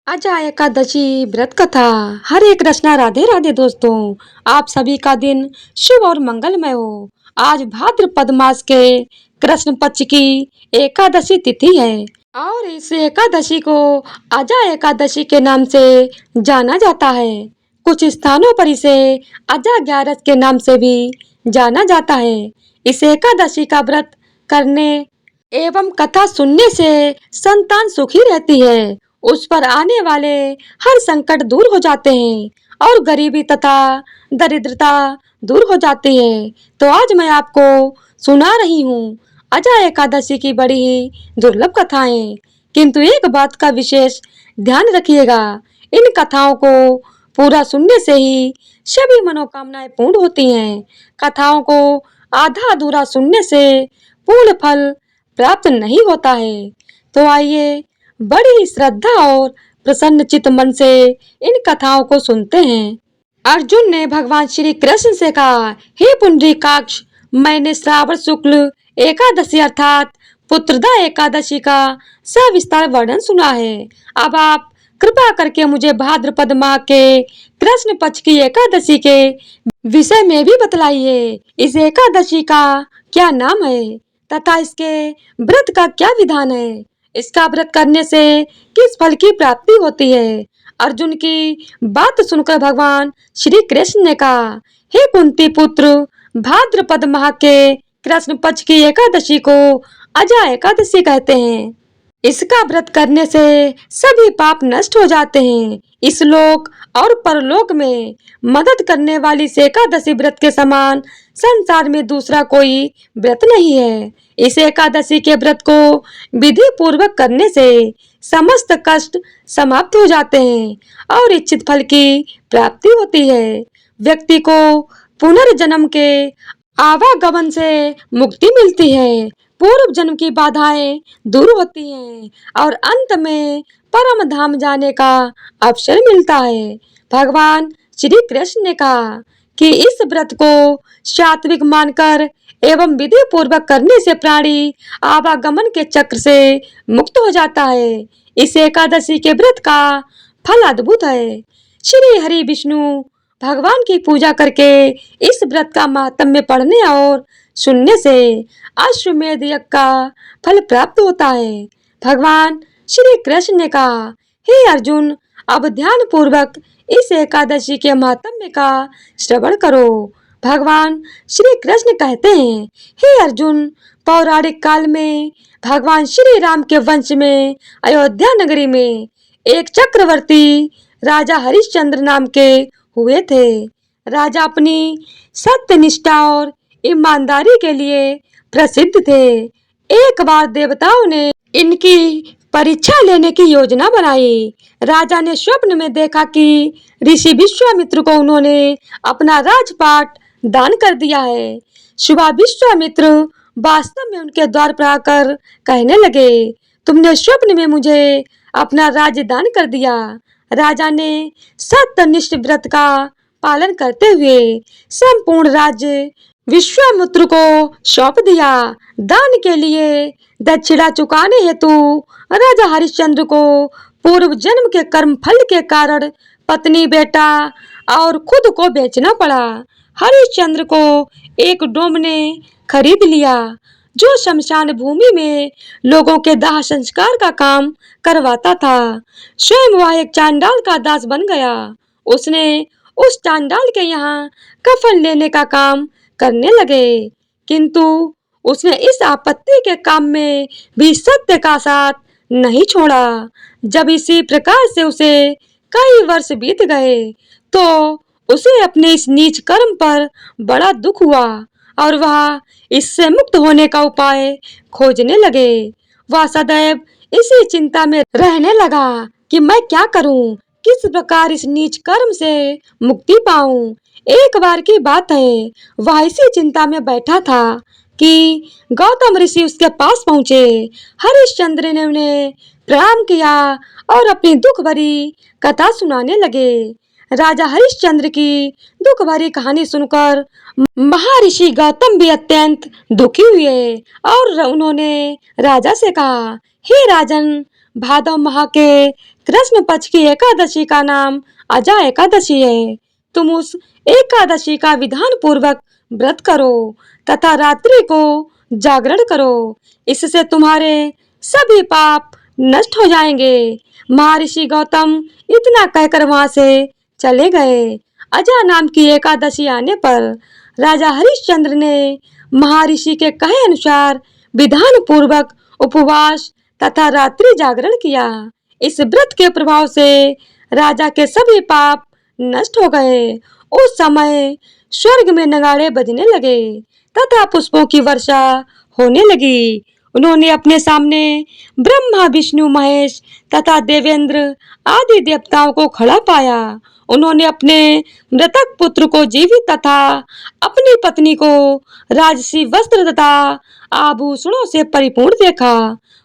आजा एकादशी व्रत कथा। हर एक रचना। राधे राधे दोस्तों, आप सभी का दिन शुभ और मंगलमय हो। आज भाद्रपद मास के कृष्ण पक्ष की एकादशी तिथि है और इस एकादशी को आजा एकादशी के नाम से जाना जाता है। कुछ स्थानों पर इसे आजा ग्यारस के नाम से भी जाना जाता है। इस एकादशी का व्रत करने एवं कथा सुनने से संतान सुखी रहती है। उस पर आने वाले हर संकट दूर हो जाते हैं और गरीबी तथा दरिद्रता दूर हो जाती है। तो आज मैं आपको सुना रही हूँ अजा एकादशी की बड़ी ही दुर्लभ कथाएं। किंतु एक बात का विशेष ध्यान रखिएगा, इन कथाओं को पूरा सुनने से ही सभी मनोकामनाएं पूर्ण होती हैं। कथाओं को आधा अधूरा सुनने से पूर्ण फल प्राप्त नहीं होता है। तो आइए बड़ी ही श्रद्धा और प्रसन्न चित्त मन से इन कथाओं को सुनते हैं। अर्जुन ने भगवान श्री कृष्ण से कहा, हे पुंडरीकाक्ष, मैंने श्रावण शुक्ल एकादशी अर्थात पुत्रदा एकादशी का सविस्तार वर्णन सुना है। अब आप कृपा करके मुझे भाद्रपद माह के कृष्ण पक्ष की एकादशी के विषय में भी बतलाइए। इस एकादशी का क्या नाम है तथा इसके व्रत का क्या विधान है? इसका व्रत करने से किस फल की प्राप्ति होती है? अर्जुन की बात सुनकर भगवान श्री कृष्ण ने कहा, हे कुंती पुत्र, भाद्रपद माह के कृष्ण पक्ष की एकादशी को अजा एकादशी कहते हैं। इसका व्रत करने से सभी पाप नष्ट हो जाते हैं। इस लोक और परलोक में मदद करने वाली इस एकादशी व्रत के समान संसार में दूसरा कोई व्रत नहीं है। इस एकादशी के व्रत को विधि पूर्वक करने से समस्त कष्ट समाप्त हो जाते हैं और इच्छित फल की प्राप्ति होती है। व्यक्ति को पुनर्जन्म के आवागमन से मुक्ति मिलती है, पूर्व जन्म की बाधाएं दूर होती हैं और अंत में परम धाम जाने का अवसर मिलता है। भगवान श्री कृष्ण ने कहा कि इस व्रत को सात्विक मानकर एवं विधि पूर्वक करने से प्राणी आवागमन के चक्र से मुक्त हो जाता है। इस एकादशी के व्रत का फल अद्भुत है। श्री हरि विष्णु भगवान की पूजा करके इस व्रत का महात्म्य पढ़ने और सुनने से अश्वमेध यज्ञ का फल प्राप्त होता है। भगवान श्री कृष्ण ने कहा, हे अर्जुन, अब ध्यान पूर्वक इस एकादशी के महात्म्य का श्रवण करो। भगवान श्री कृष्ण कहते हैं, हे अर्जुन, पौराणिक काल में भगवान श्री राम के वंश में अयोध्या नगरी में एक चक्रवर्ती राजा हरिश्चंद्र नाम के हुए थे। राजा अपनी सत्यनिष्ठा और ईमानदारी के लिए प्रसिद्ध थे। एक बार देवताओं ने इनकी परीक्षा लेने की योजना बनाई। राजा ने स्वप्न में देखा कि ऋषि विश्वामित्र को उन्होंने अपना राजपाट दान कर दिया है। सुबह विश्वामित्र वास्तव में उनके द्वार पर आकर कहने लगे, तुमने स्वप्न में मुझे अपना राज्य दान कर दिया। राजा ने सत्यनिष्ठ व्रत का पालन करते हुए संपूर्ण राज्य विश्वामित्र को सौंप दिया। दान के लिए दक्षिणा चुकाने हेतु राजा हरिश्चंद्र को पूर्व जन्म के कर्म फल के कारण पत्नी, बेटा और खुद को बेचना पड़ा। हरिश्चंद्र को एक डोम ने खरीद लिया जो शमशान भूमि में लोगों के दाह संस्कार का काम करवाता था। स्वयं वह एक चांडाल का दास बन गया। उसने उस चांडाल के यहाँ कफन लेने का काम करने लगे, किंतु उसने इस आपत्ति के काम में भी सत्य का साथ नहीं छोड़ा। जब इसी प्रकार से उसे कई वर्ष बीत गए तो उसे अपने इस नीच कर्म पर बड़ा दुख हुआ और वह इससे मुक्त होने का उपाय खोजने लगे। वह सदैव इसी चिंता में रहने लगा कि मैं क्या करूं, किस प्रकार इस नीच कर्म से मुक्ति पाऊं। एक बार की बात है, वह इसी चिंता में बैठा था कि गौतम ऋषि उसके पास पहुंचे। हरिश्चंद्र ने उन्हें प्रणाम किया और अपनी दुख भरी कथा सुनाने लगे। राजा हरिश्चंद्र की दुख भरी कहानी सुनकर महर्षि गौतम भी अत्यंत दुखी हुए और उन्होंने राजा से कहा, हे राजन, भादव माह के कृष्ण पक्ष की एकादशी का नाम अजा एकादशी है। तुम उस एकादशी का विधान पूर्वक व्रत करो तथा रात्रि को जागरण करो। इससे तुम्हारे सभी पाप नष्ट हो जाएंगे। महर्षि गौतम इतना कहकर वहां से चले गए। अजा नाम की एकादशी आने पर राजा हरिश्चंद्र ने महर्षि के कहे अनुसार विधान पूर्वक उपवास तथा रात्रि जागरण किया। इस व्रत के प्रभाव से राजा के सभी पाप नष्ट हो गए। उस समय स्वर्ग में नगाड़े बजने लगे तथा पुष्पों की वर्षा होने लगी। उन्होंने अपने सामने ब्रह्मा, विष्णु, महेश तथा देवेंद्र आदि देवताओं को खड़ा पाया। उन्होंने अपने मृतक पुत्र को जीवित तथा अपनी पत्नी को राजसी वस्त्र तथा आभूषणों से परिपूर्ण देखा।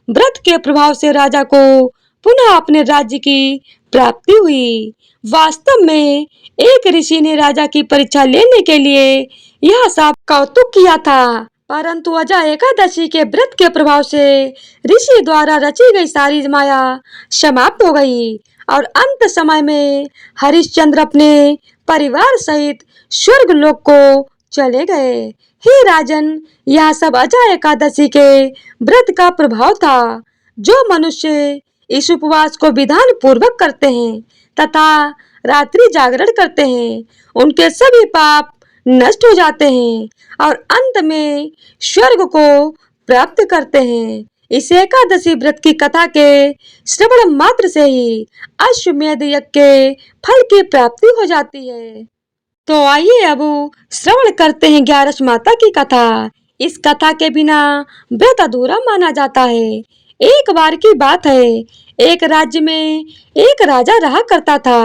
व्रत के प्रभाव से राजा को पुनः अपने राज्य की प्राप्ति हुई। वास्तव में एक ऋषि ने राजा की परीक्षा लेने के लिए यह सब कौतुक किया था, परंतु अजा एकादशी के व्रत के प्रभाव से ऋषि द्वारा रची गई सारी माया समाप्त हो गई और अंत समय में हरिश्चंद्र अपने परिवार सहित स्वर्ग लोक को चले गए। हे राजन, यह सब अजा एकादशी के व्रत का प्रभाव था। जो मनुष्य इस उपवास को विधान पूर्वक करते हैं तथा रात्रि जागरण करते हैं, उनके सभी पाप नष्ट हो जाते हैं और अंत में स्वर्ग को प्राप्त करते हैं। इस एकादशी व्रत की कथा के श्रवण मात्र से ही अश्वमेध यज्ञ के फल की प्राप्ति हो जाती है। तो आइए अब श्रवण करते हैं ग्यारस माता की कथा। इस कथा के बिना व्रत अधूरा माना जाता है। एक बार की बात है, एक राज्य में एक राजा रहा करता था।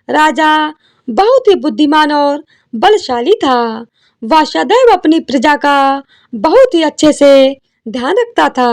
राजा बहुत ही बुद्धिमान और बलशाली था। वह सदैव अपनी प्रजा का बहुत ही अच्छे से ध्यान रखता था।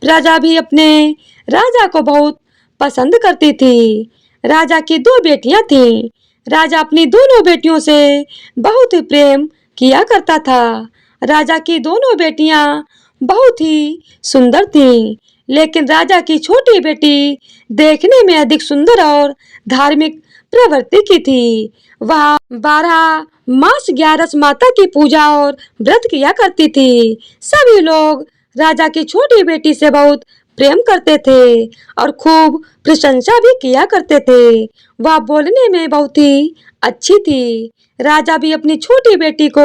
प्रजा भी अपने राजा को बहुत पसंद करती थी। राजा की दो बेटियां थीं। राजा अपनी दोनों बेटियों से बहुत ही प्रेम किया करता था। राजा की दोनों बेटियां बहुत ही सुंदर थीं, लेकिन राजा की छोटी बेटी देखने में अधिक सुंदर और धार्मिक प्रवृत्ति की थी। वह 12 मास ग्यारस माता की पूजा और व्रत किया करती थी। सभी लोग राजा की छोटी बेटी से बहुत प्रेम करते थे और खूब प्रशंसा भी किया करते थे। वह बोलने में बहुत ही अच्छी थी। राजा भी अपनी छोटी बेटी को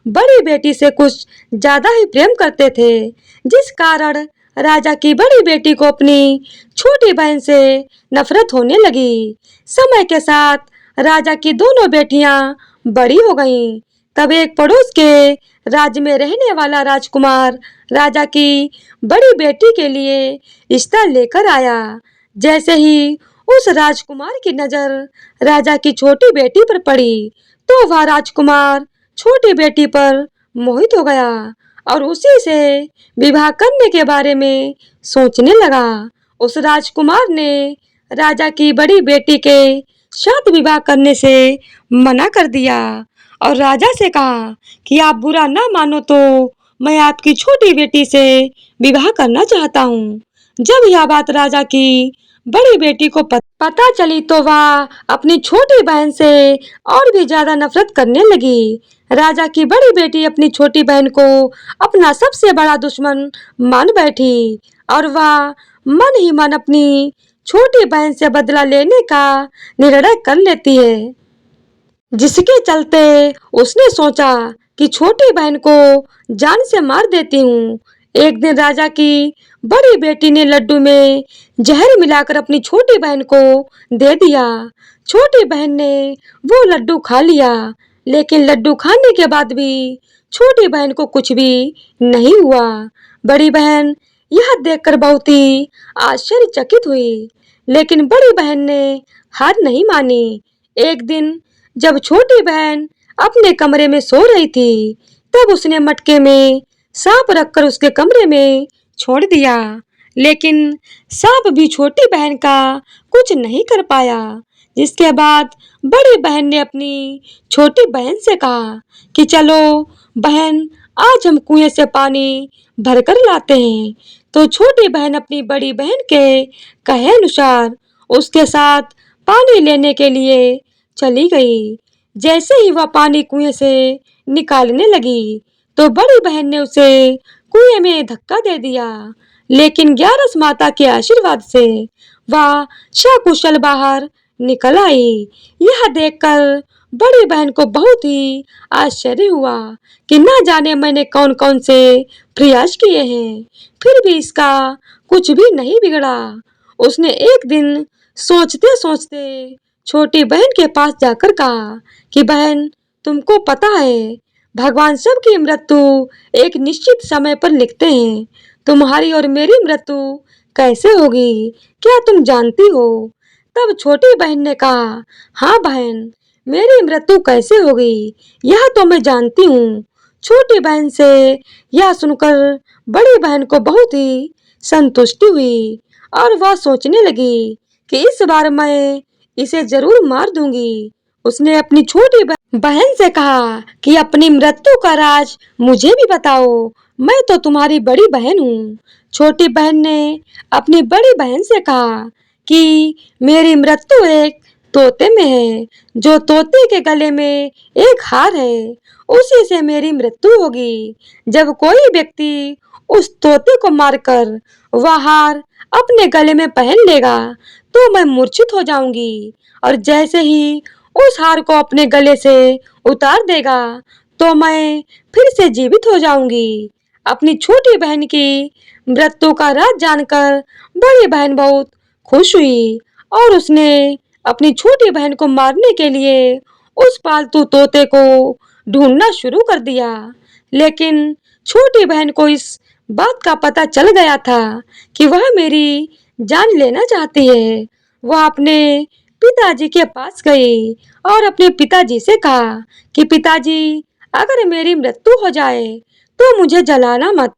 बड़ी बेटी से कुछ ज्यादा ही प्रेम करते थे, जिस कारण राजा की बड़ी बेटी को अपनी छोटी बहन से नफरत होने लगी। समय के साथ राजा की दोनों बेटियां बड़ी हो गईं। तब एक पड़ोस के राज्य में रहने वाला राजकुमार राजा की बड़ी बेटी के लिए रिश्ता लेकर आया। जैसे ही उस राजकुमार की नजर राजा की छोटी बेटी पर पड़ी, तो वह राजकुमार छोटी बेटी पर मोहित हो गया और उसी से विवाह करने के बारे में सोचने लगा। उस राजकुमार ने राजा की बड़ी बेटी के साथ विवाह करने से मना कर दिया और राजा से कहा कि आप बुरा ना मानो तो मैं आपकी छोटी बेटी से विवाह करना चाहता हूँ। जब यह बात राजा की बड़ी बेटी को पता चली तो वह अपनी छोटी बहन से और भी ज्यादा नफरत करने लगी। राजा की बड़ी बेटी अपनी छोटी बहन को अपना सबसे बड़ा दुश्मन मान बैठी और वह मन ही मन अपनी छोटी बहन से बदला लेने का निर्णय कर लेती है, जिसके चलते उसने सोचा कि छोटी बहन को जान से मार देती हूँ। एक दिन राजा की बड़ी बेटी ने लड्डू में जहर मिलाकर अपनी छोटी बहन को दे दिया। छोटी बहन ने वो लड्डू खा लिया, लेकिन लड्डू खाने के बाद भी छोटी बहन को कुछ भी नहीं हुआ। बड़ी बहन यह देखकर बहुत ही आश्चर्यचकित हुई, लेकिन बड़ी बहन ने हार नहीं मानी। एक दिन जब छोटी बहन अपने कमरे में सो रही थी, तब उसने मटके में सांप रखकर उसके कमरे में छोड़ दिया, लेकिन सांप भी छोटी बहन का कुछ नहीं कर पाया। जिसके बाद बड़ी बहन ने अपनी छोटी बहन से कहा कि चलो बहन, आज हम कुएं से पानी भरकर लाते हैं। तो छोटी बहन अपनी बड़ी बहन के कहे अनुसार उसके साथ पानी लेने के लिए चली गई। जैसे ही वह पानी कुएं से निकालने लगी तो बड़ी बहन ने उसे कुएं में धक्का दे दिया, लेकिन ग्यारस माता के आशीर्वाद से वह सकुशल बाहर निकल आई। यह देखकर बड़ी बहन को बहुत ही आश्चर्य हुआ कि न जाने मैंने कौन कौन से प्रयास किए हैं, फिर भी इसका कुछ भी नहीं बिगड़ा। उसने एक दिन सोचते सोचते छोटी बहन के पास जाकर कहा कि बहन, तुमको पता है भगवान सबकी मृत्यु एक निश्चित समय पर लिखते हैं। तुम्हारी और मेरी मृत्यु कैसे होगी, क्या तुम जानती हो? तब छोटी बहन ने कहा, हाँ बहन, मेरी मृत्यु कैसे होगी यह तो मैं जानती हूँ। छोटी बहन से यह सुनकर बड़ी बहन को बहुत ही संतुष्टि हुई और वह सोचने लगी कि इस बार मैं इसे जरूर मार दूंगी। उसने अपनी छोटी बहन से कहा कि अपनी मृत्यु का राज मुझे भी बताओ, मैं तो तुम्हारी बड़ी बहन हूँ। छोटी बहन ने अपनी बड़ी बहन से कहा कि मेरी मृत्यु एक तोते में है, जो तोते के गले में एक हार है, उसी से मेरी मृत्यु होगी। जब कोई व्यक्ति उस तोते को मारकर वह हार अपने गले में पहन लेगा तो मैं मूर्छित हो जाऊंगी, और जैसे ही उस हार को अपने गले से उतार देगा तो मैं फिर से जीवित हो जाऊंगी। अपनी छोटी बहन की मृत्यु का राज जानकर बड़ी बहन बहुत खुश हुई और उसने अपनी छोटी बहन को मारने के लिए उस पालतू तोते को ढूंढना शुरू कर दिया। लेकिन छोटी बहन को इस बात का पता चल गया था कि वह मेरी जान लेना चाहती है। वह अपने पिताजी के पास गई और अपने पिताजी से कहा कि पिताजी, अगर मेरी मृत्यु हो जाए तो मुझे जलाना मत,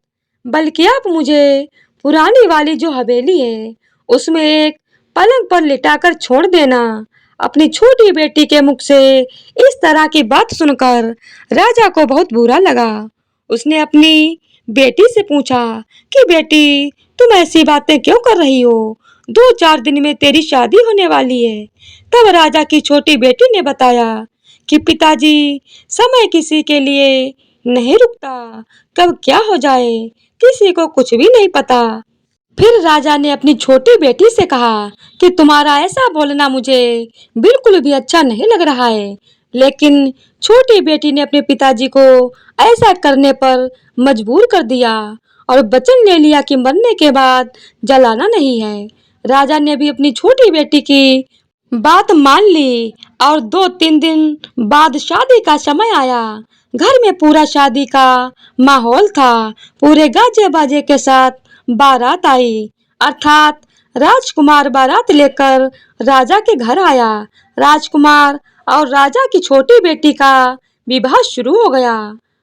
बल्कि आप मुझे पुरानी वाली जो हवेली है उसमें एक पलंग पर लिटाकर छोड़ देना। अपनी छोटी बेटी के मुख से इस तरह की बात सुनकर राजा को बहुत बुरा लगा। उसने अपनी बेटी से पूछा कि बेटी, तुम ऐसी बातें क्यों कर रही हो? 2-4 दिन में तेरी शादी होने वाली है। तब राजा की छोटी बेटी ने बताया कि पिताजी, समय किसी के लिए नहीं रुकता, कब क्या हो जाए किसी को कुछ भी नहीं पता। फिर राजा ने अपनी छोटी बेटी से कहा कि तुम्हारा ऐसा बोलना मुझे बिल्कुल भी अच्छा नहीं लग रहा है। लेकिन छोटी बेटी ने अपने पिताजी को ऐसा करने पर मजबूर कर दिया और वचन ले लिया कि मरने के बाद जलाना नहीं है। राजा ने भी अपनी छोटी बेटी की बात मान ली और 2-3 दिन बाद शादी का समय आया। घर में पूरा शादी का माहौल था। पूरे गाजे बाजे के साथ बारात आई, अर्थात राजकुमार बारात लेकर राजा के घर आया। राजकुमार और राजा की छोटी बेटी का विवाह शुरू हो गया।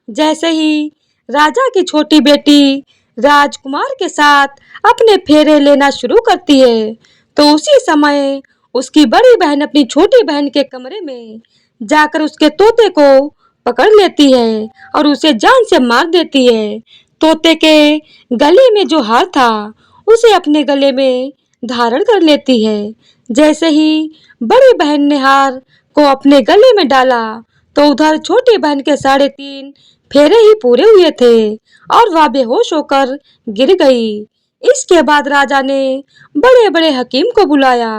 जैसे ही राजा की छोटी बेटी राजकुमार के साथ अपने फेरे लेना शुरू करती है तो उसी समय उसकी बड़ी बहन अपनी छोटी बहन के कमरे में जाकर उसके तोते को पकड़ लेती है और उसे जान से मार देती है। तोते के गले में जो हार था उसे अपने गले में धारण कर लेती है। जैसे ही बड़ी बहन ने हार को अपने गले में डाला तो उधर छोटी बहन के 3.5 फेरे ही पूरे हुए थे और वह बेहोश होकर गिर गई। इसके बाद राजा ने बड़े बड़े हकीम को बुलाया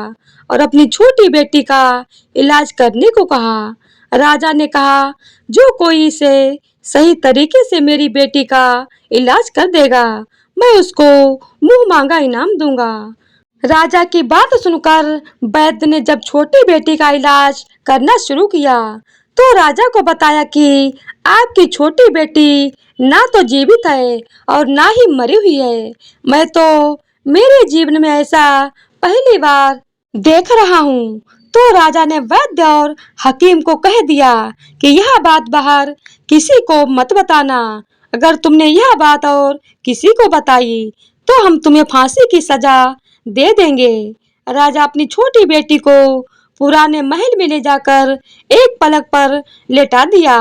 और अपनी छोटी बेटी का इलाज करने को कहा। राजा ने कहा, जो कोई इसे सही तरीके से मेरी बेटी का इलाज कर देगा, मैं उसको मुंह मांगा इनाम दूंगा। राजा की बात सुनकर वैद्य ने जब छोटी बेटी का इलाज करना शुरू किया तो राजा को बताया कि आपकी छोटी बेटी ना तो जीवित है और ना ही मरी हुई है। मैं तो मेरे जीवन में ऐसा पहली बार देख रहा हूँ। तो राजा ने वैद्य और हकीम को कह दिया कि यह बात बाहर किसी को मत बताना। अगर तुमने यह बात और किसी को बताई तो हम तुम्हें फांसी की सजा दे देंगे। राजा अपनी छोटी बेटी को पुराने महल में ले जाकर एक पलंग पर लेटा दिया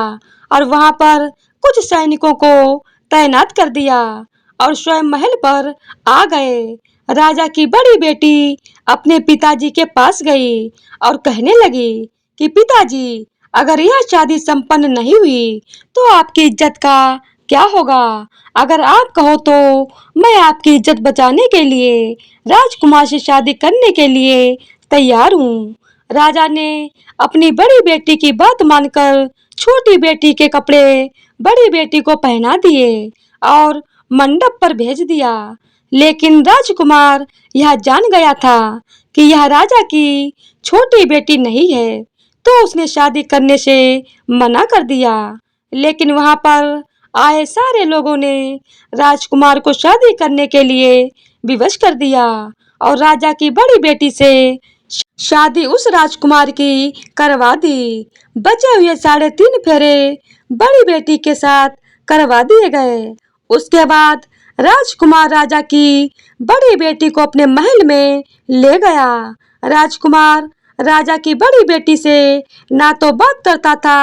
और वहां पर कुछ सैनिकों को तैनात कर दिया और स्वयं महल पर आ गए। राजा की बड़ी बेटी अपने पिताजी के पास गई और कहने लगी कि पिताजी, अगर यह शादी संपन्न नहीं हुई तो आपकी इज्जत का क्या होगा? अगर आप कहो तो मैं आपकी इज्जत बचाने के लिए राजकुमार से शादी करने के लिए तैयार हूँ। राजा ने अपनी बड़ी बेटी की बात मानकर छोटी बेटी के कपड़े बड़ी बेटी को पहना दिए और मंडप पर भेज दिया। लेकिन राजकुमार यह जान गया था कि यह राजा की छोटी बेटी नहीं है, तो उसने शादी करने से मना कर दिया। लेकिन वहां पर आए सारे लोगों ने राजकुमार को शादी करने के लिए विवश कर दिया और राजा की बड़ी बेटी से शादी उस राजकुमार की करवा दी। बचे हुए 3.5 फेरे बड़ी बेटी के साथ करवा दिए गए। उसके बाद राजकुमार राजा की बड़ी बेटी को अपने महल में ले गया। राजकुमार राजा की बड़ी बेटी से ना तो बात करता था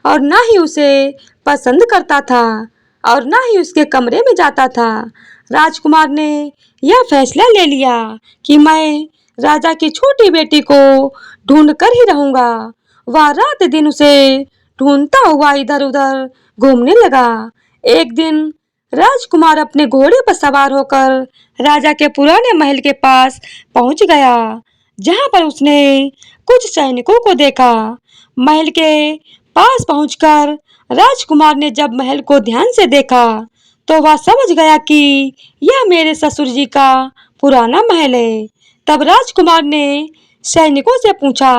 और ना ही उसे पसंद करता था और ना ही उसके कमरे में जाता था। राजकुमार ने यह फैसला ले लिया कि मैं राजा की छोटी बेटी को ढूंढ कर ही रहूंगा। वह रात दिन उसे ढूंढता हुआ इधर उधर घूमने लगा। एक दिन राजकुमार अपने घोड़े पर सवार होकर राजा के पुराने महल के पास पहुंच गया, जहां पर उसने कुछ सैनिकों को देखा। महल के पास पहुंचकर राजकुमार ने जब महल को ध्यान से देखा तो वह समझ गया कि यह मेरे ससुर जी का पुराना महल है। तब राजकुमार ने सैनिकों से पूछा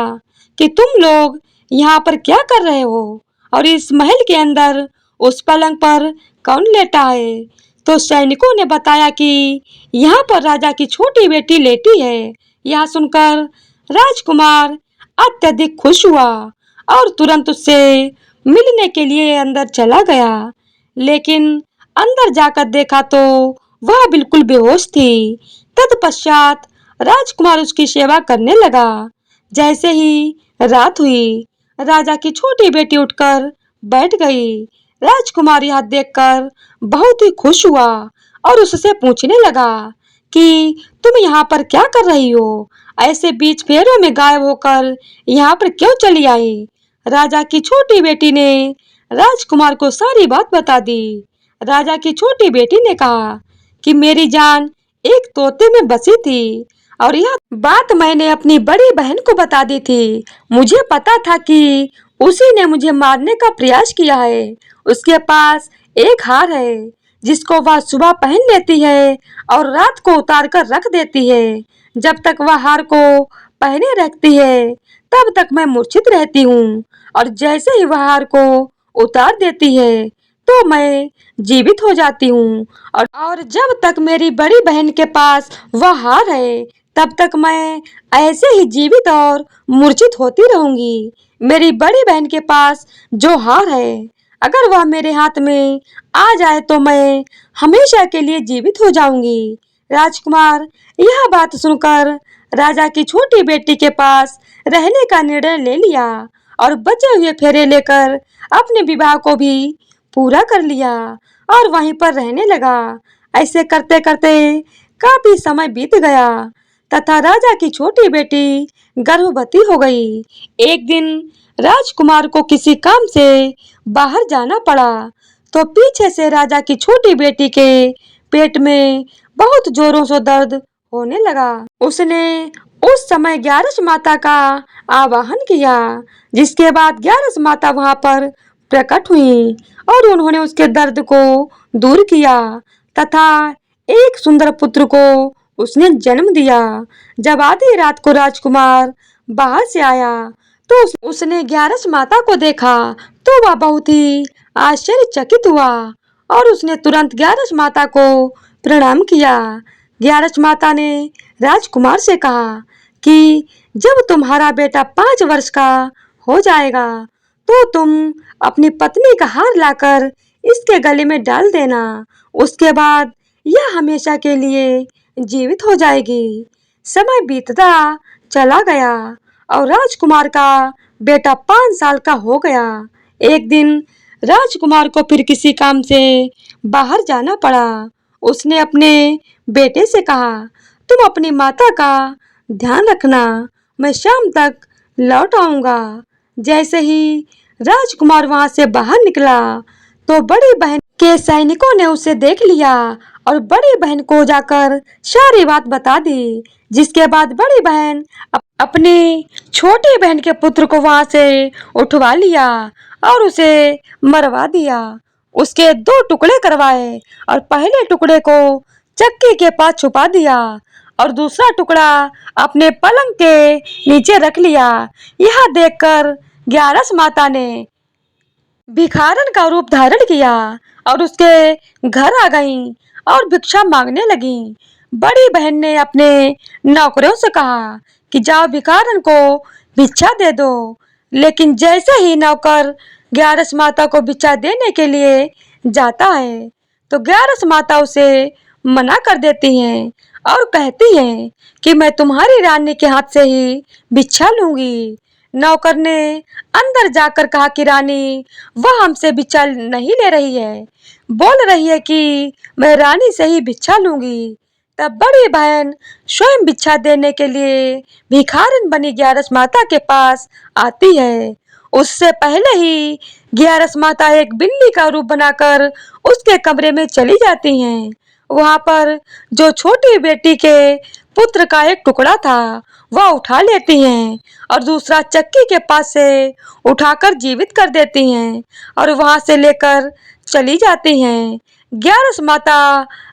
कि तुम लोग यहाँ पर क्या कर रहे हो और इस महल के अंदर उस पलंग पर कौन लेटा है? तो सैनिकों ने बताया कि यहाँ पर राजा की छोटी बेटी लेटी है। यह सुनकर राजकुमार अत्यधिक खुश हुआ और तुरंत उससे मिलने के लिए अंदर चला गया। लेकिन अंदर जाकर देखा तो वह बिल्कुल बेहोश थी। तत्पश्चात राजकुमार उसकी सेवा करने लगा। जैसे ही रात हुई, राजा की छोटी बेटी उठकर बैठ गई। राजकुमार यह देखकर बहुत ही खुश हुआ और उससे पूछने लगा कि तुम यहाँ पर क्या कर रही हो? ऐसे बीच फेरों में गायब होकर यहाँ पर क्यों चली आई? राजा की छोटी बेटी ने राजकुमार को सारी बात बता दी। राजा की छोटी बेटी ने कहा कि मेरी जान एक तोते में बसी थी और यह बात मैंने अपनी बड़ी बहन को बता दी थी। मुझे पता था कि उसी ने मुझे मारने का प्रयास किया है। उसके पास एक हार है जिसको वह सुबह पहन लेती है और रात को उतार कर रख देती है। जब तक वह हार को पहने रखती है तब तक मैं मूर्छित रहती हूँ और जैसे ही वह हार को उतार देती है तो मैं जीवित हो जाती हूँ और जब तक मेरी बड़ी बहन के पास वह हार है तब तक मैं ऐसे ही जीवित और मूर्छित होती रहूंगी। मेरी बड़ी बहन के पास जो हार है, अगर वह मेरे हाथ में आ जाए तो मैं हमेशा के लिए जीवित हो जाऊंगी। राजकुमार यह बात सुनकर राजा की छोटी बेटी के पास रहने का निर्णय ले लिया और बचे हुए फेरे लेकर अपने विवाह को भी पूरा कर लिया और वहीं पर रहने लगा। ऐसे करते करते काफी समय बीत गया तथा राजा की छोटी बेटी गर्भवती हो गई। एक दिन राजकुमार को किसी काम से बाहर जाना पड़ा तो पीछे से राजा की छोटी बेटी के पेट में बहुत जोरों से दर्द होने लगा। उसने उस समय ग्यारस माता का आवाहन किया, जिसके बाद ग्यारस माता वहां पर प्रकट हुई और उन्होंने उसके दर्द को दूर किया तथा एक सुंदर पुत्र को उसने जन्म दिया। जब आधी रात को राजकुमार बाहर से आया तो उसने ग्यारस माता को देखा तो वह बहुत ही आश्चर्यचकित हुआ और उसने तुरंत ग्यारस माता को प्रणाम किया। ग्यारस माता ने राजकुमार से कहा कि जब तुम्हारा बेटा 5 वर्ष का हो जाएगा तो तुम अपनी पत्नी का हार लाकर इसके गले में डाल देना। उसके बाद यह हमेशा के लिए जीवित हो जाएगी। समय बीतता चला गया और राजकुमार का बेटा 5 साल का हो गया। एक दिन राजकुमार को फिर किसी काम से बाहर जाना पड़ा। उसने अपने बेटे से कहा, तुम अपनी माता का ध्यान रखना, मैं शाम तक लौट आऊंगा। जैसे ही राजकुमार वहां से बाहर निकला तो बड़ी बहन के सैनिकों ने उसे देख लिया और बड़ी बहन को जाकर सारी बात बता दी। जिसके बाद बड़ी बहन अपनी छोटी बहन के पुत्र को वहां से उठवा लिया और उसे मरवा दिया। उसके 2 टुकड़े करवाए और पहले टुकड़े को चक्की के पास छुपा दिया और दूसरा टुकड़ा अपने पलंग के नीचे रख लिया। यह देखकर ग्यारस माता ने भिखारन का रूप धारण किया और उसके घर आ गईं और भिक्षा मांगने लगीं। बड़ी बहन ने अपने नौकरों से कहा कि जाओ भिखारन को भिक्षा दे दो। लेकिन जैसे ही नौकर ग्यारस माता को भिक्षा देने के लिए जाता है तो ग्यारस माता उसे मना कर देती हैं और कहती हैं कि मैं तुम्हारी रानी के हाथ से ही भिक्षा लूंगी। नौकर ने अंदर जाकर कहा कि रानी वह हमसे भिक्षा नहीं ले रही है, बोल रही है कि मैं रानी से ही भिक्षा लूंगी। तब बड़ी बहन स्वयं भिक्षा देने के लिए भिखारन बनी ग्यारस माता के पास आती है। उससे पहले ही ग्यारस माता एक बिल्ली का रूप बनाकर उसके कमरे में चली जाती हैं। वहां पर जो छोटी बेटी के पुत्र का एक टुकड़ा था वह उठा लेती हैं और दूसरा चक्की के पास से उठाकर जीवित कर देती हैं और वहां से लेकर चली जाती हैं। ग्यारस माता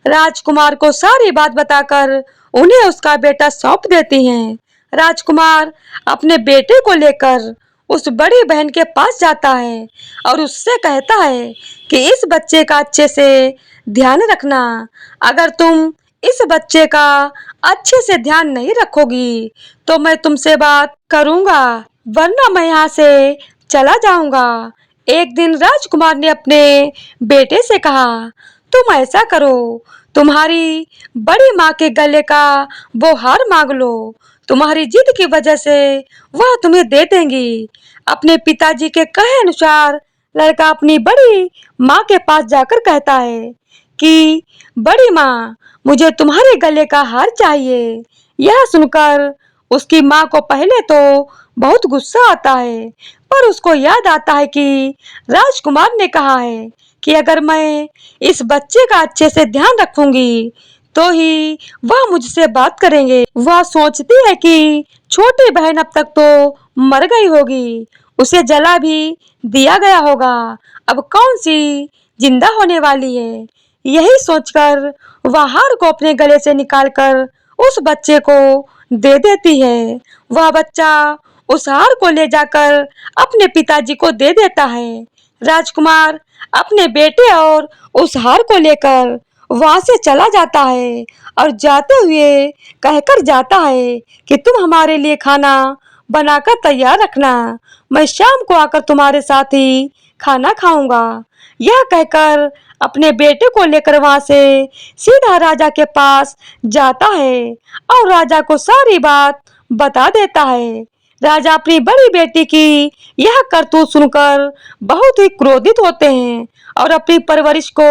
राजकुमार को सारी बात बताकर उन्हें उसका बेटा सौंप देती हैं। राजकुमार अपने बेटे को लेकर उस बड़ी बहन के पास जाता है और उससे कहता है कि इस बच्चे का अच्छे से ध्यान रखना। अगर तुम इस बच्चे का अच्छे से ध्यान नहीं रखोगी तो मैं तुमसे बात करूंगा, वरना मैं यहाँ से चला जाऊंगा। एक दिन राजकुमार ने अपने बेटे से कहा, तुम ऐसा करो, तुम्हारी बड़ी माँ के गले का वो हार मांग लो, तुम्हारी जिद की वजह से वह तुम्हें दे देंगी। अपने पिताजी के कहे अनुसार लड़का अपनी बड़ी माँ के पास जाकर कहता है कि बड़ी माँ, मुझे तुम्हारे गले का हार चाहिए। यह सुनकर उसकी माँ को पहले तो बहुत गुस्सा आता है, पर उसको याद आता है कि राजकुमार ने कहा है कि अगर मैं इस बच्चे का अच्छे से ध्यान रखूंगी तो ही वह मुझसे बात करेंगे। वह सोचती है कि छोटी बहन अब तक तो मर गई होगी, उसे जला भी दिया गया होगा, अब कौन सी जिंदा होने वाली है। यही सोचकर वह हार को अपने गले से निकालकर उस बच्चे को दे देती है। वह बच्चा उस हार को ले जाकर अपने पिताजी को दे देता है। राजकुमार अपने बेटे और उस हार को लेकर वहां से चला जाता है और जाते हुए कहकर जाता है कि तुम हमारे लिए खाना बनाकर तैयार रखना, मैं शाम को आकर तुम्हारे साथ ही खाना खाऊंगा। यह कहकर अपने बेटे को लेकर वहां से सीधा राजा के पास जाता है और राजा को सारी बात बता देता है। राजा अपनी बड़ी बेटी की यह करतूत सुनकर बहुत ही क्रोधित होते हैं और अपनी परवरिश को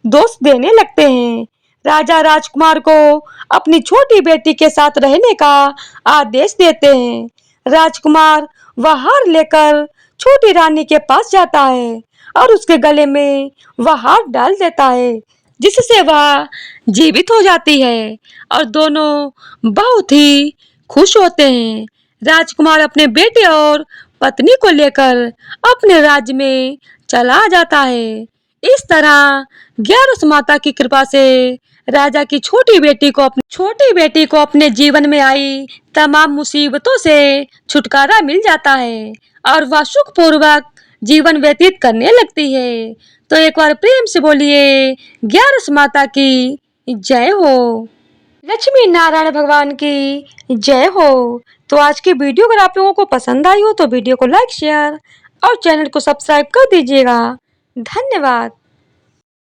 दोष देने लगते हैं। राजा राजकुमार को अपनी छोटी बेटी के साथ रहने का आदेश देते हैं। राजकुमार वह हार लेकर छोटी रानी के पास जाता है और उसके गले में वह हार डाल देता है, जिससे वह जीवित हो जाती है और दोनों बहुत ही खुश होते हैं। राजकुमार अपने बेटे और पत्नी को लेकर अपने राज्य में चला जाता है। इस तरह ग्यारस माता की कृपा से राजा की छोटी बेटी को अपने जीवन में आई तमाम मुसीबतों से छुटकारा मिल जाता है और वह सुखपूर्वक जीवन व्यतीत करने लगती है। तो एक बार प्रेम से बोलिए ग्यारस माता की जय हो, लक्ष्मी नारायण भगवान की जय हो। तो आज की वीडियो अगर आप लोगों को पसंद आई हो तो वीडियो को लाइक शेयर और चैनल को सब्सक्राइब कर दीजिएगा। धन्यवाद।